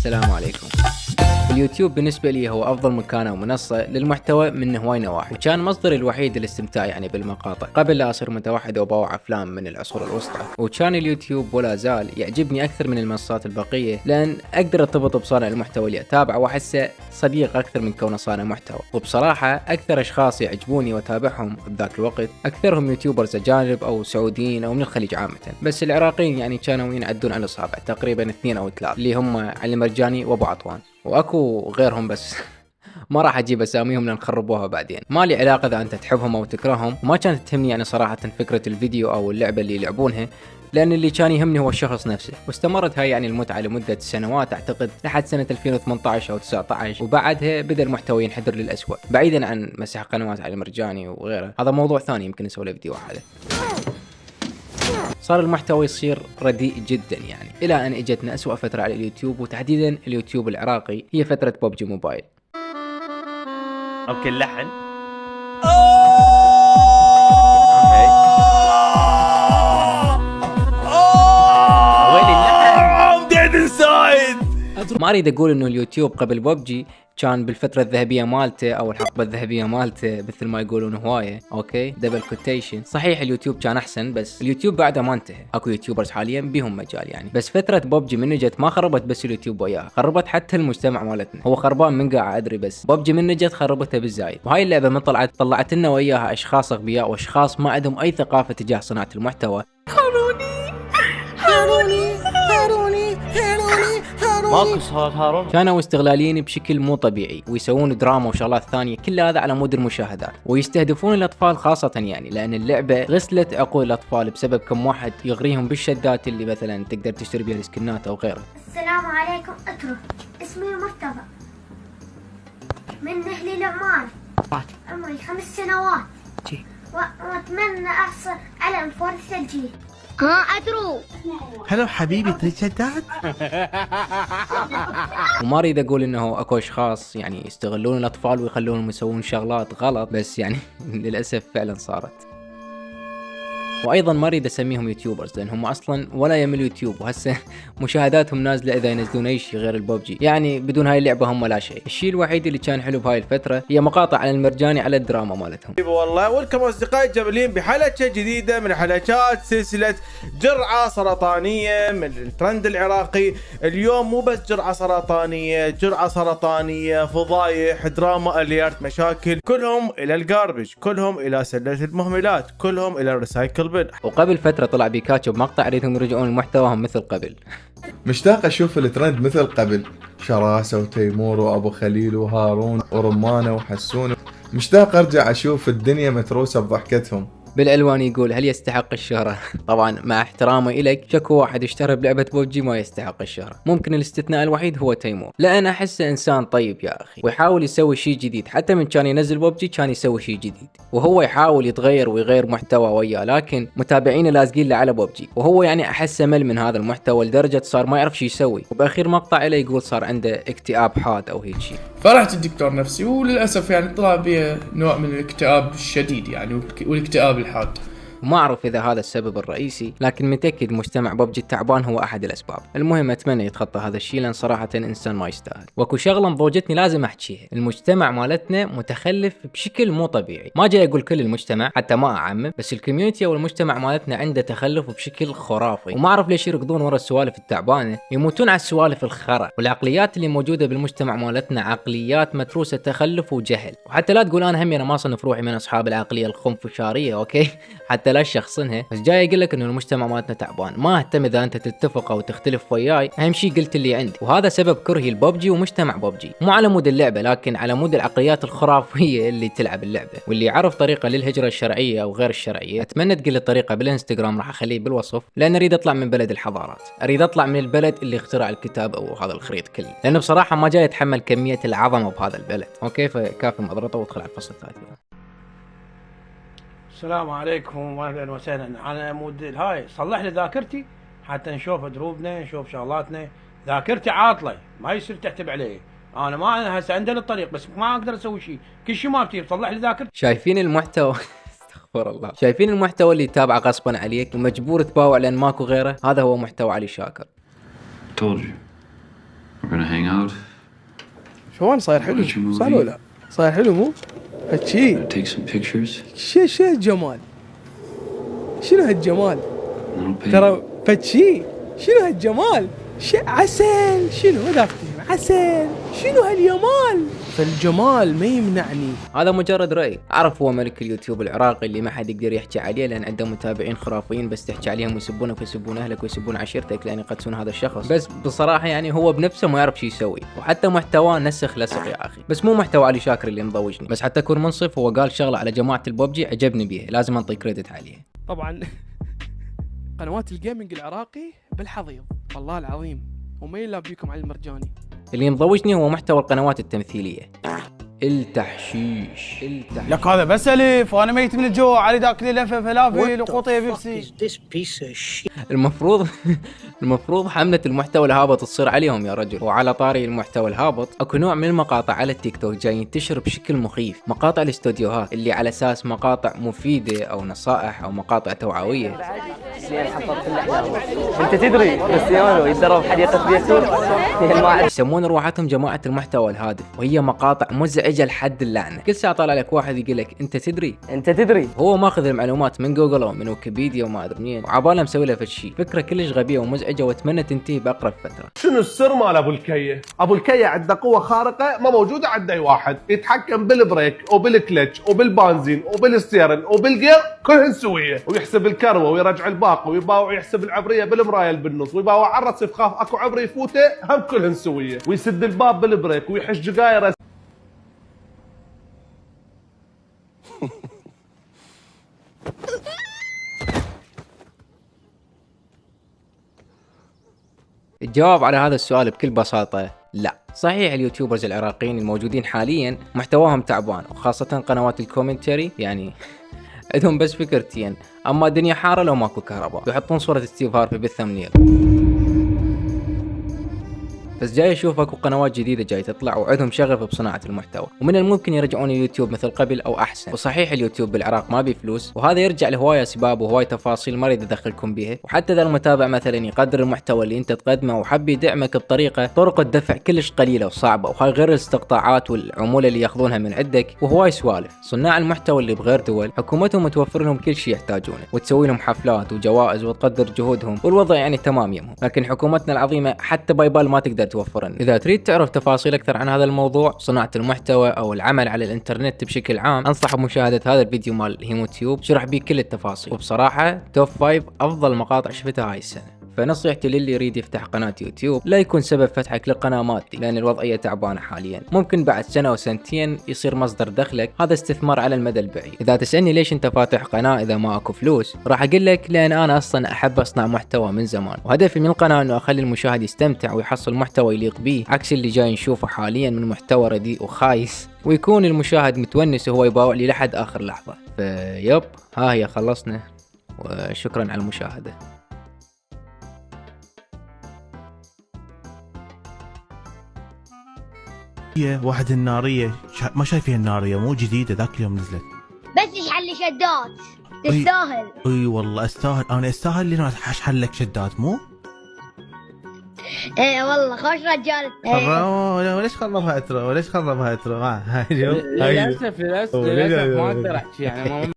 السلام عليكم. اليوتيوب بالنسبة لي هو أفضل مكان أو منصة للمحتوى من هواي نواحي، وكان مصدري الوحيد للاستمتاع يعني بالمقاطع قبل لا أصير متوحد وبوع أفلام من العصور الوسطى. وكان اليوتيوب ولا زال يعجبني أكثر من المنصات البقية لأن أقدر أرتبط بصانع المحتوى اللي أتابعه وأحسه صديق أكثر من كونه صانع محتوى. وبصراحة أكثر أشخاص يعجبوني وأتابعهم بذاك الوقت أكثرهم يوتيوبرز أجانب أو سعوديين أو من الخليج عامة، بس العراقيين يعني كانوا ينعدون على الأصابع، تقريبا 2 أو 3 اللي هم علي المرجاني وأبو عطوان، واكو غيرهم بس ما راح اجيب اساميهم لان خربوها بعدين. ما لي علاقه اذا انت تحبهم او تكرههم، وما كانت تهمني يعني صراحه فكره الفيديو او اللعبه اللي يلعبونها، لان اللي كان يهمني هو الشخص نفسه. واستمرت هاي يعني المتعه لمده سنوات، اعتقد لحد سنه 2018 او 19، وبعدها بدا المحتوى ينحدر للأسوأ، بعيدا عن مسح قنوات علي المرجاني وغيره، هذا موضوع ثاني يمكن نسوي له فيديو واحد. صار المحتوى يصير رديء جدا يعني، الى ان اجتنا اسوأ فترة على اليوتيوب، وتحديدا اليوتيوب العراقي، هي فترة ببجي موبايل. اوكي اللحن وين اللحن؟ ما اريد اقول انه اليوتيوب قبل ببجي كان بالفترة الذهبية مالته او الحقبة الذهبية مالته مثل ما يقولون هواية، اوكي دبل كوتيشن. صحيح اليوتيوب كان احسن، بس اليوتيوب بعده ما انتهى، اكو يوتيوبرز حاليا بيهم مجال يعني. بس فترة ببجي من اجت ما خربت بس اليوتيوب وياها، خربت حتى المجتمع مالتنا. هو خربان من قاعة ادري، بس ببجي من اجت خربتها بالزايد. وهاي اللعبة من طلعت لنا وياها اشخاص اغبياء واشخاص ما عندهم اي ثقافة تجاه صناعة المحتوى. ماكو صوت هارون. كانوا استغلاليين بشكل مو طبيعي، ويسوون دراما وشغلات ثانية، كل هذا على مود المشاهدات، ويستهدفون الأطفال خاصة يعني، لأن اللعبة غسلت عقول الأطفال بسبب كم واحد يغريهم بالشدات اللي مثلا تقدر تشتري بها السكنات أو غيره. السلام عليكم، اترك. اسمي مرتضى من أهل العمان، عمري 5 سنوات، وأتمنى أحصل على فرصة الجيل. أدرو. هلو حبيبي تشداد. وما اريد اقول انه اكو اشخاص يعني يستغلون الاطفال ويخلونهم يسوون شغلات غلط، بس يعني للاسف فعلا صارت. وايضا ما اريد اسميهم يوتيوبرز لان هم اصلا ولا يمل يوتيوب، وهسه مشاهداتهم نازله اذا ينزلون اي شيء غير الببجي، يعني بدون هاي اللعبه هم لا شيء. الشيء الوحيد اللي كان حلو بهاي الفتره هي مقاطع على المرجاني على الدراما مالتهم. والله ولكم اصدقائي الجميلين بحلقه جديده من حلقات سلسله جرعه سرطانيه من الترند العراقي. اليوم مو بس جرعه سرطانيه، فضايح، دراما، اليات، مشاكل، كلهم الى الجاربج، كلهم الى سله المهملات، كلهم الى الريسايكل بن. وقبل فتره طلع بيكاتشو بمقطع اريدهم يرجعون لمحتواهم مثل قبل. مشتاق اشوف الترند مثل قبل، شراسة وتيمور وابو خليل وهارون ورمانة وحسون. مشتاق ارجع اشوف الدنيا متروسة بضحكتهم. بالالوان يقول هل يستحق الشهرة؟ طبعا مع احترامي الك، شكو واحد اشتهر بلعبة ببجي ما يستحق الشهرة. ممكن الاستثناء الوحيد هو تيمور، لان احسه انسان طيب يا اخي، ويحاول يسوي شيء جديد. حتى من كان ينزل ببجي كان يسوي شيء جديد، وهو يحاول يتغير ويغير محتوى وياه، لكن متابعينه لازقين له على ببجي، وهو يعني احسه مل من هذا المحتوى لدرجة صار ما يعرف شيء يسوي. وباخير مقطع له يقول صار عنده اكتئاب حاد او هيك شيء. فرحت الدكتور نفسي، وللأسف يعني طلع بي نوع من الاكتئاب الشديد يعني، والاكتئاب الحاد. وما أعرف إذا هذا السبب الرئيسي، لكن متأكد مجتمع ببجي التعبان هو أحد الأسباب. المهم أتمنى يتخطى هذا الشيء لأن صراحة إنسان ما يستاهل. وكو شغلة مضوجتني لازم أحكيها، المجتمع مالتنا متخلف بشكل مو طبيعي. ما جاي أقول كل المجتمع حتى ما أعمم، بس الكوميونتي أو المجتمع مالتنا عنده تخلف بشكل خرافي، وما أعرف ليش يركضون ورا السوالف التعبانة، يموتون على السوالف الخرا. والعقليات اللي موجودة بالمجتمع مالتنا عقليات متروسة تخلف وجهل. وحتى لا تقول أنا ما صنف روحي من أصحاب العقلية الخنفشارية، أوكي حتى لا شخصنها، بس جاي اقول لك انه المجتمع مالتنا تعبان. ما اهتم اذا انت تتفق او تختلف وياي، اهم شيء قلت اللي عندي. وهذا سبب كرهي الببجي ومجتمع ببجي، مو على مود اللعبه لكن على مود العقليات الخرافيه اللي تلعب اللعبه. واللي يعرف طريقه للهجره الشرعيه او غير الشرعيه، اتمنى تقول لي الطريقه بالانستغرام، راح اخليه بالوصف، لان اريد اطلع من بلد الحضارات، اريد اطلع من البلد اللي اخترع الكتاب او هذا الخريط كله، لانه بصراحه ما جاي اتحمل كميه العظمه بهذا البلد. اوكي فكافي مضرطه وادخل على الفصل الثالث. السلام عليكم واهلا وسهلا. انا مود هاي صلح لي ذاكرتي حتى نشوف دروبنا، نشوف شغلاتنا. ذاكرتي عاطله، ما يصير تعتب علي. انا هسه عندنا الطريق بس ما اقدر اسوي شيء، كل شيء ما بطير. صلح لي ذاكرتي. شايفين المحتوى استغفر الله، شايفين المحتوى اللي يتابعه غصبا عليك ومجبور تباوع لان ماكو غيره؟ هذا هو محتوى علي شاكر. Told you. We're gonna hang out. شلون صاير حلو؟ صار ولا؟ صاير حلو مو؟ هالشي Take some pictures. شو هالجمال؟ شنو هالجمال؟ Little ترى فتشي شنو هالجمال؟ عسل شنو دافتي عسل شنو هالجمال؟ فالجمال ما يمنعني. هذا مجرد رأي. أعرف هو ملك اليوتيوب العراقي اللي ما حد يقدر يحكي عليه لأن عنده متابعين خرافيين بس تحكي عليهم ويسبونك ويسبون أهلك ويسبون عشيرتك لأن يقدسون هذا الشخص. بس بصراحة يعني هو بنفسه ما يعرف شو يسوي وحتى محتواه نسخ لسخ يا أخي. بس مو محتوى علي شاكر اللي مضوجني. بس حتى أكون منصف هو قال شغلة على جماعة الببجي عجبني بيها لازم أنطي كريدت عليه. طبعا قنوات الجيمنج العراقي بالحضيض والله العظيم وما يلا بيكم على المرجاني. اللي مضوجني هو محتوى القنوات التمثيلية. التحشيش لك هذا بس الف وانا ميت من الجوع علي ذاك لي لفه فلافل وقوطه بيبسي. المفروض حملة المحتوى الهابط تصير عليهم يا رجل. وعلى طاري المحتوى الهابط اكو نوع من المقاطع على التيك توك جاي ينتشر بشكل مخيف، مقاطع الاستوديوهات اللي على اساس مقاطع مفيدة او نصائح او مقاطع توعوية. انت تدري كريستيانو يتدرب حديقه بيتون يسمون روحاتهم جماعة المحتوى الهادف وهي مقاطع مزعجة لحد اللعنة. كل ساعة طالع لك واحد يقول لك انت تدري هو ماخذ المعلومات من جوجل او من ويكيبيديا وما ادري منين وعباله مسوي له فشي. فكرة كلش غبية ومزعجة واتمنى تنتهي باقرب فترة. شنو السر مال ابو الكيه؟ ابو الكيه عنده قوه خارقه ما موجوده عند اي واحد، يتحكم بالبريك وبالكلتش وبالبنزين وبالستيرن وبالجير كلهن سويه، ويحسب الكروه ويرجع الباقه ويباوع ويحسب العبريه بالمرايه اللي بالنص ويباوع على الرصيف خاف اكو عبري يفوته هم كلهن سويه، ويسد الباب بالبريك ويحش جقايره. الجواب على هذا السؤال بكل بساطة لا. صحيح اليوتيوبرز العراقيين الموجودين حاليا محتواهم تعبان وخاصة قنوات الكومنتري يعني عندهم بس فكرتين، اما الدنيا حارة لو ماكو كهرباء ويحطون صورة ستيف هاربي بالثمنيل. بس جاي اشوف اكو قنوات جديدة جاي تطلع وعندهم شغف بصناعة المحتوى ومن الممكن يرجعون اليوتيوب مثل قبل او احسن. وصحيح اليوتيوب بالعراق ما بيه فلوس وهذا يرجع لهواية اسباب وهواية تفاصيل ما اريد ادخلكم بيها. وحتى اذا المتابع مثلا يقدر المحتوى اللي انت تقدمه وحب يدعمك بطريقة طرق الدفع كلش قليلة وصعبة وهاي غير الاستقطاعات والعمولة اللي ياخذونها من عندك وهواي سوالف. صناع المحتوى اللي بغير دول حكومتهم متوفر لهم كل شيء يحتاجونه وتسوي لهم حفلات وجوائز وتقدر جهودهم والوضع يعني تمام يمهم. لكن حكومتنا العظيمة حتى بايبال ما تقدر توفر لنا. اذا تريد تعرف تفاصيل اكثر عن هذا الموضوع صناعة المحتوى او العمل على الانترنت بشكل عام انصح بمشاهدة هذا الفيديو مال هيموتيوب شرح بيه كل التفاصيل. وبصراحة توب 5 افضل مقاطع شفتها هاي السنة. فنصيحتي للي يريد يفتح قناة يوتيوب لا يكون سبب فتحك لقناة مادي لان الوضعية تعبانة حاليا. ممكن بعد سنة وسنتين يصير مصدر دخلك، هذا استثمار على المدى البعيد. اذا تسألني ليش انت فاتح قناة اذا ما اكو فلوس راح اقول لك لان انا اصلا احب اصنع محتوى من زمان وهدفي من القناة انه اخلي المشاهد يستمتع ويحصل محتوى يليق بيه عكس اللي جاي نشوفه حاليا من محتوى رديء وخايس ويكون المشاهد متونس وهو يباوع لي لحد اخر لحظة. فيب ها هي خلصنا وشكرا على المشاهدة. واحد النارية ما شايفين النارية مو جديدة ذاك اليوم نزلت بس اشحن لي شدات تستاهل. اي والله استاهل، انا استاهل لي اشحن لك شدات مو؟ ايه والله خوش رجال. وليش خربها اترو؟ وليش خربها اترو؟ للاسف ما اقدر احكي يعني